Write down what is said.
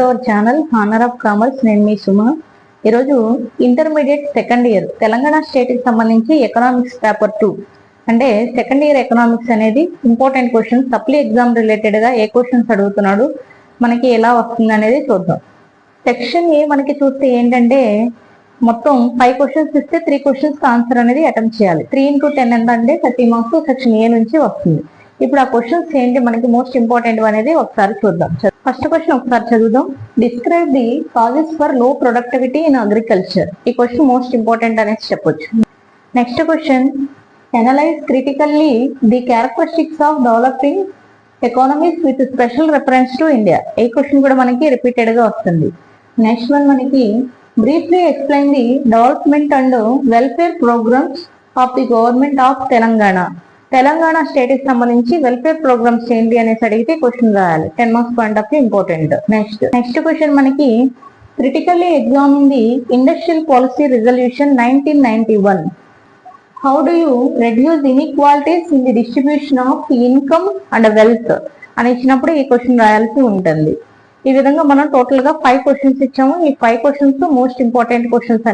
Our channel honour of commerce. నేను మీ సుమ. ఈరోజు intermediate second year Telangana state కి సంబంధించి ఎకనామిక్స్ పేపర్ 2 అంటే సెకండ్ ఇయర్ ఎకనామిక్స్ అనేది important questions, supply exam related గా ఏ క్వశ్చన్స్ అడుగుతున్నాడు, మనకి ఎలా వస్తుంది అనేది చూద్దాం. సెక్షన్ ఏ మనకి చూస్తే ఏంటంటే మొత్తం 5 క్వశ్చన్స్ ఇస్తే 3 క్వశ్చన్స్ ఆన్సర్ అనేది అటెంప్ట్ చేయాలి. 3 into 10 ఎంత అంటే 30 మార్క్స్ సెక్షన్ ఏ నుంచి వస్తుంది. ఇప్పుడు ఆ క్వశ్చన్స్ ఏంటి, మనకి మోస్ట్ ఇంపార్టెంట్ అనేది ఒకసారి చూద్దాం. ఫస్ట్ క్వశ్చన్ ఒకసారి చదువుదాం. Describe the causes for low productivity in agriculture. ఈ క్వశ్చన్ మోస్ట్ ఇంపార్టెంట్ అనేసి చెప్పొచ్చు. Next question, analyse critically the characteristics of developing economies with special reference to India. ఈ క్వశ్చన్ కూడా మనకి రిపీటెడ్ గా వస్తుంది. నెక్స్ట్ వన్ మనకి briefly explain the development and welfare programmes of the government of Telangana. Telangana state కి సంబంధించి వెల్ఫేర్ ప్రోగ్రామ్స్ ఏంటి అనేసి అడిగితే క్వశ్చన్ రాయాలి. 10 marks point of view important. Next question మనకి critically examine the industrial policy resolution 1991. How do you reduce inequalities in the distribution of income and wealth అని ఇచ్చినప్పుడు ఈ క్వశ్చన్ రాయాల్సి ఉంటుంది. ఈ విధంగా మనం టోటల్ గా 5 క్వశ్చన్స్ ఇచ్చాము. ఈ 5 క్వశ్చన్స్ మోస్ట్ ఇంపార్టెంట్ క్వశ్చన్స్